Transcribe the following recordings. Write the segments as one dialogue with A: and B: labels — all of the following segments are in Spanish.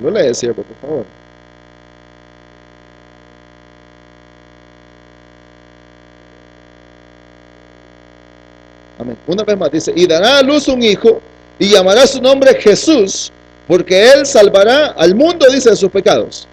A: No lo lee, siervo, por favor. Amén. Una vez más dice, y dará a luz un hijo, y llamará su nombre Jesús, porque él salvará al mundo, dice, de sus pecados.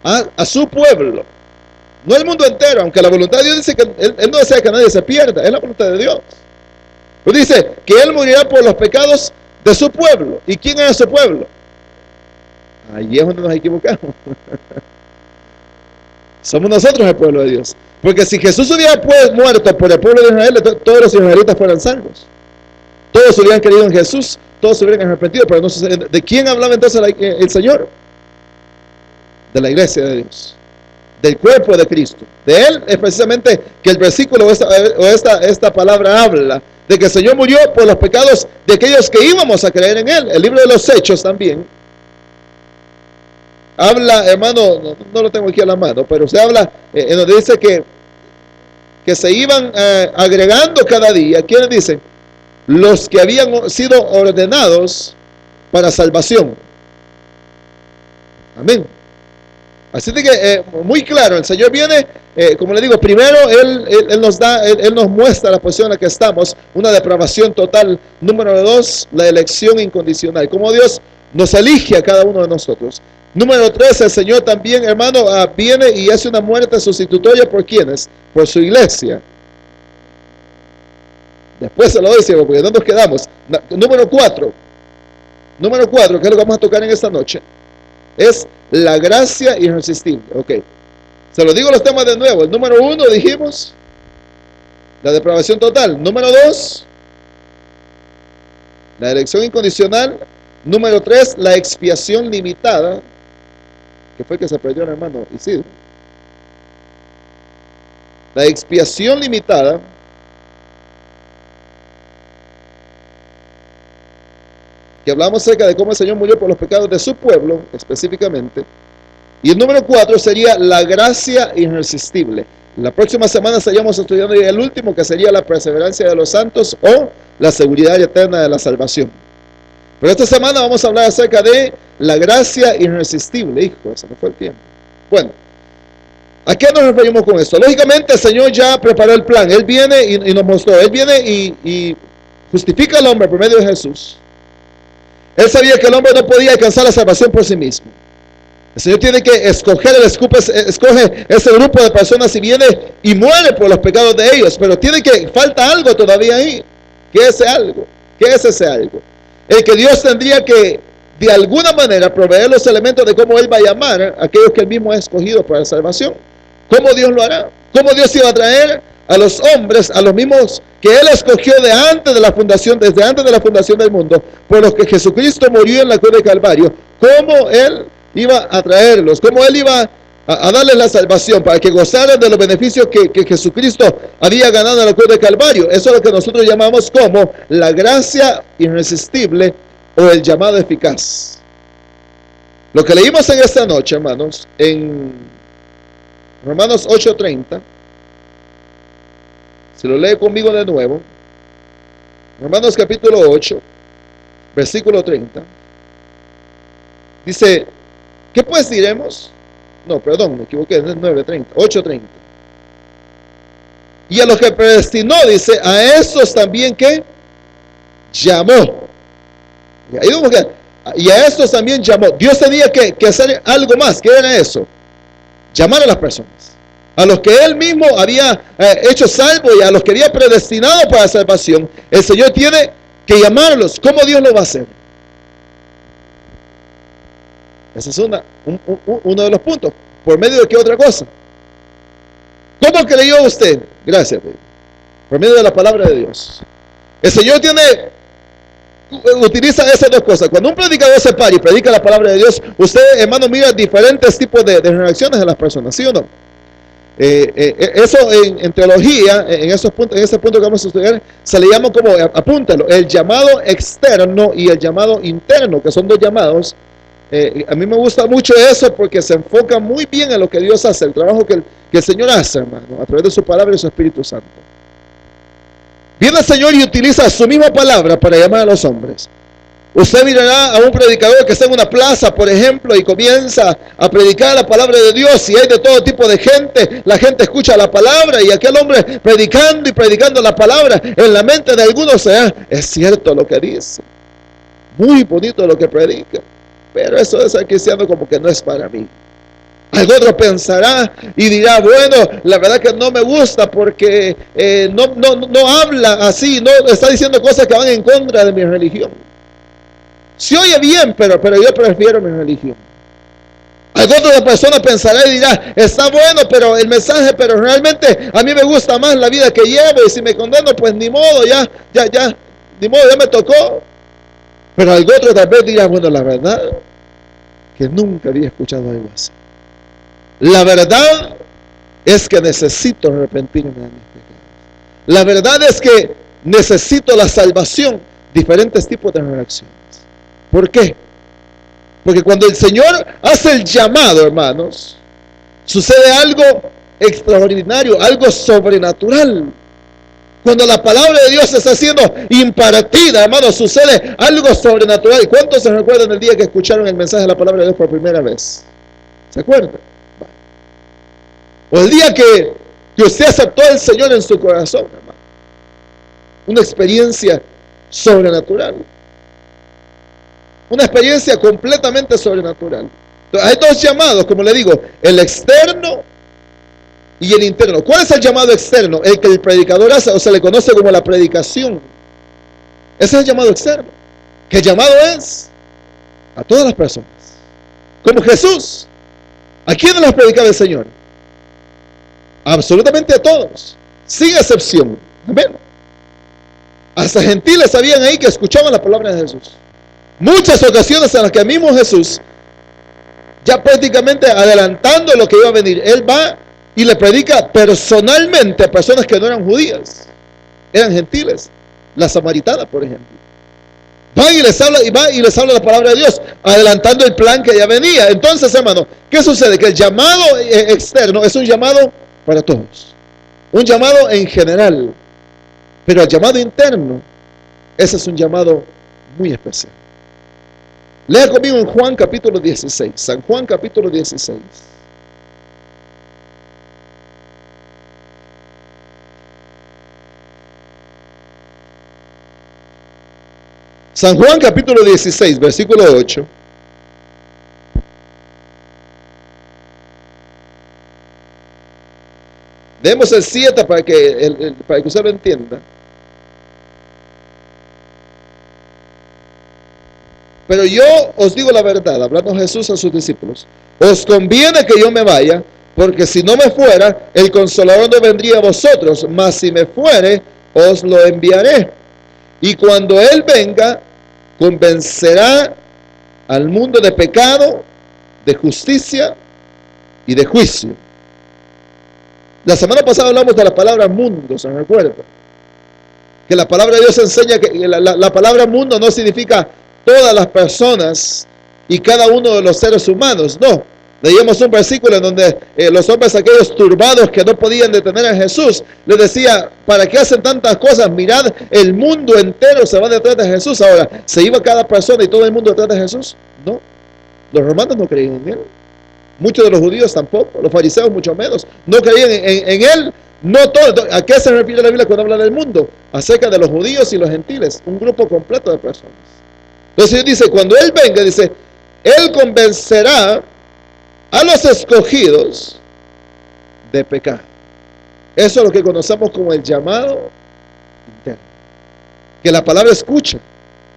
A: A su pueblo. No el mundo entero, aunque la voluntad de Dios dice que él no desea que nadie se pierda, es la voluntad de Dios. Pues dice que él morirá por los pecados de su pueblo. ¿Y quién es su pueblo? Ahí es donde nos equivocamos. Somos nosotros el pueblo de Dios. Porque si Jesús hubiera muerto por el pueblo de Israel, todos los israelitas fueran salvos. Todos hubieran creído en Jesús, todos se hubieran arrepentido, pero no sucede. ¿De quién hablaba entonces el Señor? De la iglesia de Dios, del cuerpo de Cristo. De él es precisamente que el versículo o esta palabra habla de que el Señor murió por los pecados de aquellos que íbamos a creer en él. El libro de los Hechos también habla, hermano, no lo tengo aquí a la mano, pero se habla, donde dice que se iban agregando cada día. ¿Quiénes dicen? Los que habían sido ordenados para salvación. Amén. Así de que muy claro, el Señor viene, como le digo, primero Él nos muestra la posición en la que estamos, una depravación total. Número 2, la elección incondicional, como Dios nos elige a cada uno de nosotros. Número 3, el Señor también, hermano, viene y hace una muerte sustitutoria. ¿Por quiénes? Por su iglesia. Después se lo doy, porque no nos quedamos. Número 4, que es lo que vamos a tocar en esta noche, es la gracia irresistible. Ok, se lo digo los temas de nuevo. El número 1 dijimos, la depravación total. Número 2, la elección incondicional. Número 3, la expiación limitada, que fue que se perdió el hermano Isidro. La expiación limitada. Que hablamos acerca de cómo el Señor murió por los pecados de su pueblo, específicamente. Y el número 4 sería la gracia irresistible. La próxima semana estaríamos estudiando el último, que sería la perseverancia de los santos o la seguridad eterna de la salvación. Pero esta semana vamos a hablar acerca de la gracia irresistible. Hijo, se me fue el tiempo. Bueno, ¿a qué nos referimos con esto? Lógicamente el Señor ya preparó el plan. Él viene y nos mostró. Él viene y justifica al hombre por medio de Jesús. Él sabía que el hombre no podía alcanzar la salvación por sí mismo. El Señor tiene que escoge ese grupo de personas y viene y muere por los pecados de ellos. Pero falta algo todavía ahí. ¿Qué es ese algo? ¿Qué es ese algo? El que Dios tendría que de alguna manera proveer los elementos de cómo Él va a llamar a aquellos que Él mismo ha escogido para la salvación. ¿Cómo Dios lo hará? ¿Cómo Dios iba a traer a los hombres, a los mismos que Él escogió desde antes de la fundación del mundo, por los que Jesucristo murió en la cruz de Calvario? ¿Cómo Él iba a traerlos? ¿Cómo Él iba a darles la salvación para que gozaran de los beneficios que Jesucristo había ganado en la cruz de Calvario? Eso es lo que nosotros llamamos como la gracia irresistible o el llamado eficaz. Lo que leímos en esta noche, hermanos, en Romanos 8:30, si lo lee conmigo de nuevo, Romanos capítulo 8, versículo 30, dice, ¿qué pues diremos? No, perdón, me equivoqué, es 9:30, 8:30. Y a los que predestinó, dice, a estos también que llamó. Y a estos también llamó. Dios tenía que hacer algo más. ¿Qué era eso? Llamar a las personas. A los que Él mismo había hecho salvo y a los que había predestinado para la salvación. El Señor tiene que llamarlos. ¿Cómo Dios lo va a hacer? Ese es uno de los puntos. ¿Por medio de qué otra cosa? ¿Cómo creyó usted? Gracias. Por medio de la palabra de Dios. El Señor utiliza esas dos cosas. Cuando un predicador se para y predica la palabra de Dios, usted, hermano, mira diferentes tipos de reacciones de las personas, ¿sí o no? Eso en teología, en ese punto que vamos a estudiar, se le llama como, apúntalo, el llamado externo y el llamado interno, que son dos llamados. A mí me gusta mucho eso porque se enfoca muy bien en lo que Dios hace, el trabajo que el Señor hace, hermano, a través de su palabra y su Espíritu Santo. Viene el Señor y utiliza su misma palabra para llamar a los hombres. Usted mirará a un predicador que está en una plaza, por ejemplo, y comienza a predicar la palabra de Dios, y hay de todo tipo de gente. La gente escucha la palabra, y aquel hombre predicando y predicando la palabra, en la mente de algunos es cierto lo que dice, muy bonito lo que predica, pero eso de ser cristiano como que no es para mí. Algo otro pensará y dirá, bueno, la verdad que no me gusta porque no habla así, no está diciendo cosas que van en contra de mi religión. Se oye bien, pero yo prefiero mi religión. Alguna otra persona pensará y dirá, está bueno, pero el mensaje, pero realmente a mí me gusta más la vida que llevo, y si me condeno, pues ni modo, ya, ni modo, ya me tocó. Pero algo otro tal vez dirá, bueno, la verdad que nunca había escuchado algo así. La verdad es que necesito arrepentirme de mis pecados. La verdad es que necesito la salvación. Diferentes tipos de reacciones. ¿Por qué? Porque cuando el Señor hace el llamado, hermanos, sucede algo extraordinario, algo sobrenatural. Cuando la palabra de Dios está siendo impartida, hermanos, sucede algo sobrenatural. ¿Cuántos se recuerdan el día que escucharon el mensaje de la palabra de Dios por primera vez? ¿Se acuerdan? O el día que usted aceptó al Señor en su corazón, hermano. Una experiencia sobrenatural. Una experiencia completamente sobrenatural. Entonces, hay dos llamados, como le digo, el externo y el interno. ¿Cuál es el llamado externo? El que el predicador hace, o se le conoce como la predicación. Ese es el llamado externo. Que el llamado es a todas las personas. Como Jesús. ¿A quiénes les predicaba el Señor? Absolutamente a todos, sin excepción. Amén. Hasta gentiles habían ahí que escuchaban la palabra de Jesús. Muchas ocasiones en las que mismo Jesús, ya prácticamente adelantando lo que iba a venir, Él va y le predica personalmente a personas que no eran judías, eran gentiles. La samaritana, por ejemplo. Va y les habla la palabra de Dios, adelantando el plan que ya venía. Entonces, hermano, ¿qué sucede? Que el llamado externo es un llamado para todos, un llamado en general, pero el llamado interno, ese es un llamado muy especial. Lea conmigo en Juan capítulo 16, San Juan capítulo 16. San Juan capítulo 16, versículo 8. Demos el 7 para que usted lo entienda. Pero yo os digo la verdad, hablando Jesús a sus discípulos, os conviene que yo me vaya, porque si no me fuera, el Consolador no vendría a vosotros, mas si me fuere, os lo enviaré. Y cuando Él venga, convencerá al mundo de pecado, de justicia y de juicio. La semana pasada hablamos de la palabra mundo, ¿se recuerda? Que la palabra de Dios enseña que la palabra mundo no significa todas las personas y cada uno de los seres humanos, no. Leíamos un versículo en donde los hombres aquellos turbados que no podían detener a Jesús, les decía, ¿para qué hacen tantas cosas? Mirad, el mundo entero se va detrás de Jesús. Ahora, ¿se iba cada persona y todo el mundo detrás de Jesús? No. Los romanos no creían en Él. Muchos de los judíos tampoco, los fariseos mucho menos, no creían en Él. No todo. ¿A qué se refiere la Biblia cuando habla del mundo? Acerca de los judíos y los gentiles, un grupo completo de personas. Entonces dice, cuando Él venga, dice, Él convencerá a los escogidos de pecado. Eso es lo que conocemos como el llamado interno. Que la palabra escucha.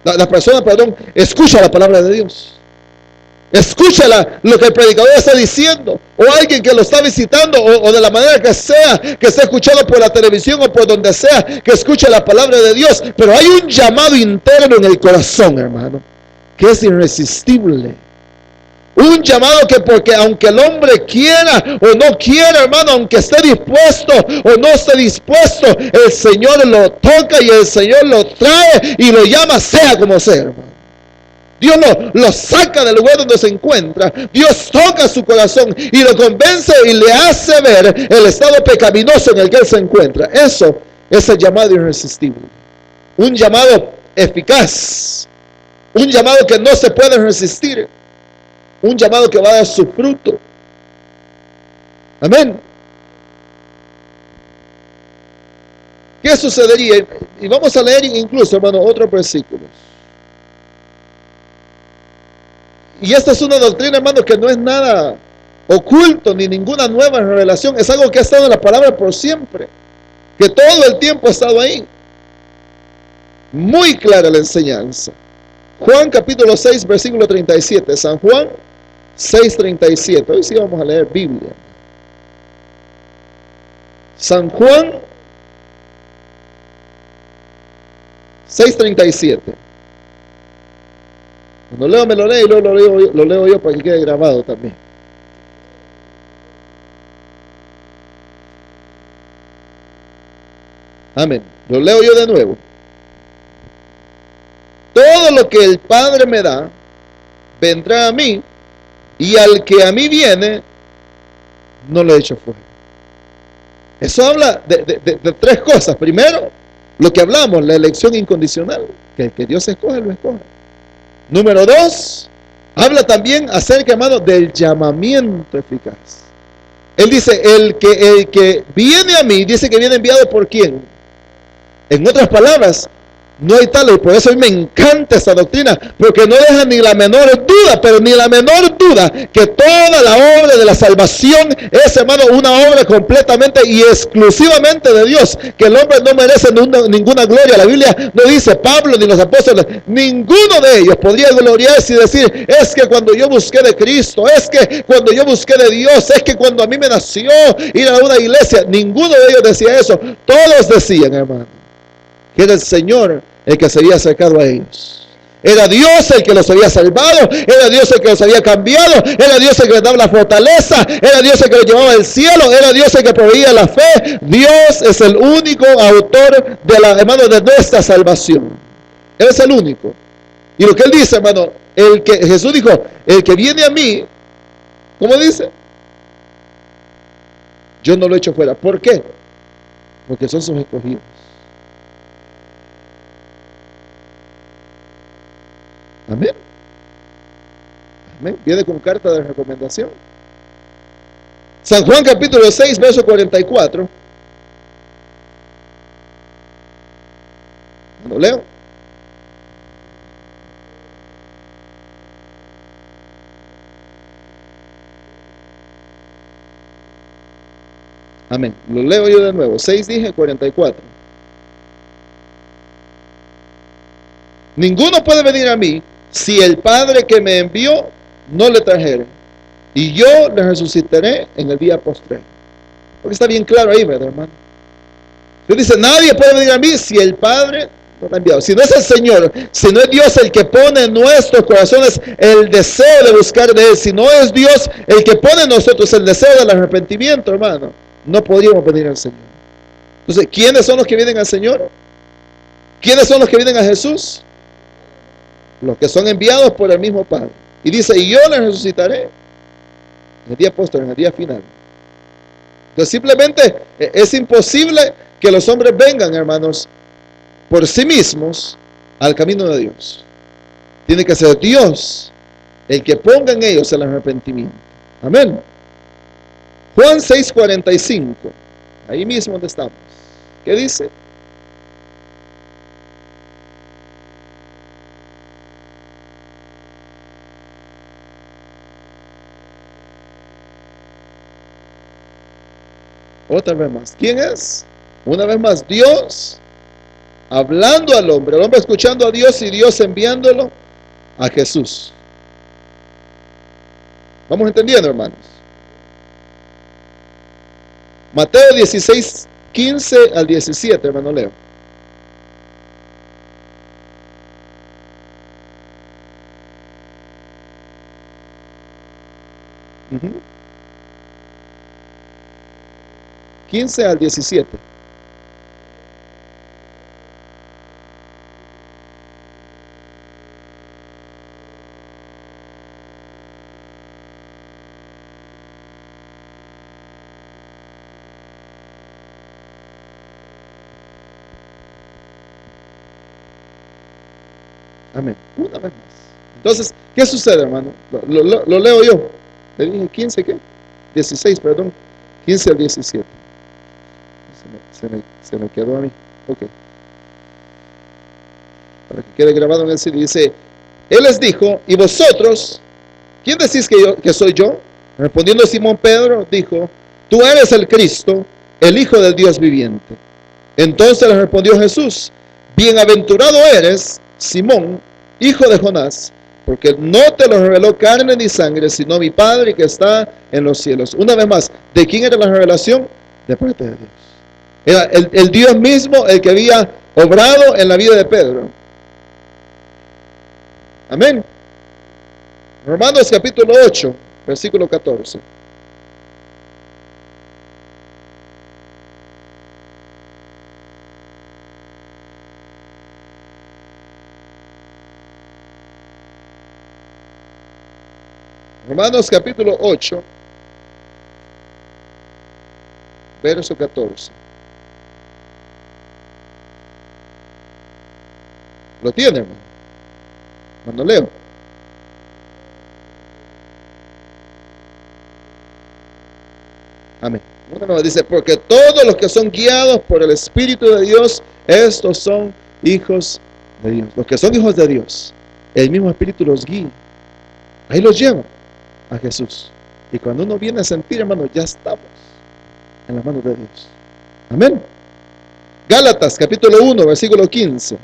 A: La persona, escucha la palabra de Dios. Escucha lo que el predicador está diciendo, o alguien que lo está visitando, o de la manera que sea, que esté escuchando por la televisión o por donde sea, que escuche la palabra de Dios. Pero hay un llamado interno en el corazón, hermano, que es irresistible. Un llamado que, porque aunque el hombre quiera o no quiera, hermano, aunque esté dispuesto o no esté dispuesto, el Señor lo toca y el Señor lo trae y lo llama, sea como sea, hermano. Dios lo saca del lugar donde se encuentra. Dios toca su corazón y lo convence y le hace ver el estado pecaminoso en el que él se encuentra. Eso es el llamado irresistible. Un llamado eficaz. Un llamado que no se puede resistir. Un llamado que va a dar su fruto. Amén. ¿Qué sucedería? Y vamos a leer incluso, hermano, otros versículos. Y esta es una doctrina, hermano, que no es nada oculto, ni ninguna nueva revelación. Es algo que ha estado en la palabra por siempre. Que todo el tiempo ha estado ahí. Muy clara la enseñanza. Juan capítulo 6, versículo 37. San Juan 6:37. Hoy sí vamos a leer Biblia. San Juan 6:37. Cuando leo me lo leo y luego lo leo yo para que quede grabado también. Amén. Lo leo yo de nuevo. Todo lo que el Padre me da, vendrá a mí, y al que a mí viene, no lo echo fuera. Eso habla de tres cosas. Primero, lo que hablamos, la elección incondicional, que el que Dios escoge, lo escoge. Número dos, habla también acerca, hermano, del llamamiento eficaz. Él dice, el que viene a mí, dice que viene enviado por ¿quién? En otras palabras, no hay tal, y por eso a mí me encanta esta doctrina, porque no deja ni la menor duda, pero ni la menor duda, que toda la obra de la salvación es, hermano, una obra completamente y exclusivamente de Dios, que el hombre no merece ninguna gloria. La Biblia no dice, Pablo ni los apóstoles, ninguno de ellos podría gloriarse y decir, es que cuando yo busqué de Cristo, es que cuando yo busqué de Dios, es que cuando a mí me nació ir a una iglesia, ninguno de ellos decía eso. Todos decían, hermano, que era el Señor el que se había acercado a ellos. Era Dios el que los había salvado, era Dios el que los había cambiado, era Dios el que les daba la fortaleza, era Dios el que los llevaba al cielo, era Dios el que proveía la fe. Dios es el único autor de la, hermano, de nuestra salvación. Él es el único. Y lo que él dice, hermano, Jesús dijo, el que viene a mí, ¿cómo dice? Yo no lo echo fuera. ¿Por qué? Porque son sus escogidos. Amén. Amén. Viene con carta de recomendación. San Juan capítulo 6, verso 44. Lo leo. Amén. Lo leo yo de nuevo. 6 dije 44. Ninguno puede venir a mí si el Padre que me envió no le trajere, y yo le resucitaré en el día postrero. Porque está bien claro ahí, ¿verdad, hermano? Él dice, nadie puede venir a mí si el Padre no lo ha enviado. Si no es el Señor, si no es Dios el que pone en nuestros corazones el deseo de buscar de Él, si no es Dios el que pone en nosotros el deseo del arrepentimiento, hermano, no podríamos venir al Señor. Entonces, ¿quiénes son los que vienen al Señor? ¿Quiénes son los que vienen a Jesús? Los que son enviados por el mismo Padre. Y dice, y yo les resucitaré en el día posterior, en el día final. Entonces simplemente es imposible que los hombres vengan, hermanos, por sí mismos al camino de Dios. Tiene que ser Dios el que ponga en ellos el arrepentimiento. Amén. Juan 6:45. Ahí mismo donde estamos. ¿Qué dice? Otra vez más. ¿Quién es? Una vez más, Dios hablando al hombre, el hombre escuchando a Dios y Dios enviándolo a Jesús. ¿Vamos entendiendo, hermanos? Mateo 16, 15 al 17, hermano Leo. Uh-huh. 15 al 17. Amén. Una vez más. Entonces, ¿qué sucede, hermano? Lo leo yo. Le dije 15, ¿qué? 16, perdón. 15 al 17. Se me quedó a mí. Ok. Para que quede grabado en el CD. Dice, Él les dijo, ¿y vosotros? ¿Quién decís que soy yo? Respondiendo Simón Pedro, dijo, tú eres el Cristo, el Hijo del Dios viviente. Entonces le respondió Jesús, bienaventurado eres, Simón, hijo de Jonás, porque no te lo reveló carne ni sangre, sino mi Padre que está en los cielos. Una vez más, ¿de quién era la revelación? De parte de Dios. Era el Dios mismo el que había obrado en la vida de Pedro. Amén. Romanos capítulo 8, versículo 14. Romanos capítulo 8, verso 14. ¿Lo tiene, hermano? Cuando leo. Amén. Bueno, dice, porque todos los que son guiados por el Espíritu de Dios, estos son hijos de Dios. Los que son hijos de Dios, el mismo Espíritu los guía. Ahí los lleva a Jesús. Y cuando uno viene a sentir, hermano, ya estamos en las manos de Dios. Amén. Gálatas, capítulo 1, versículo 15.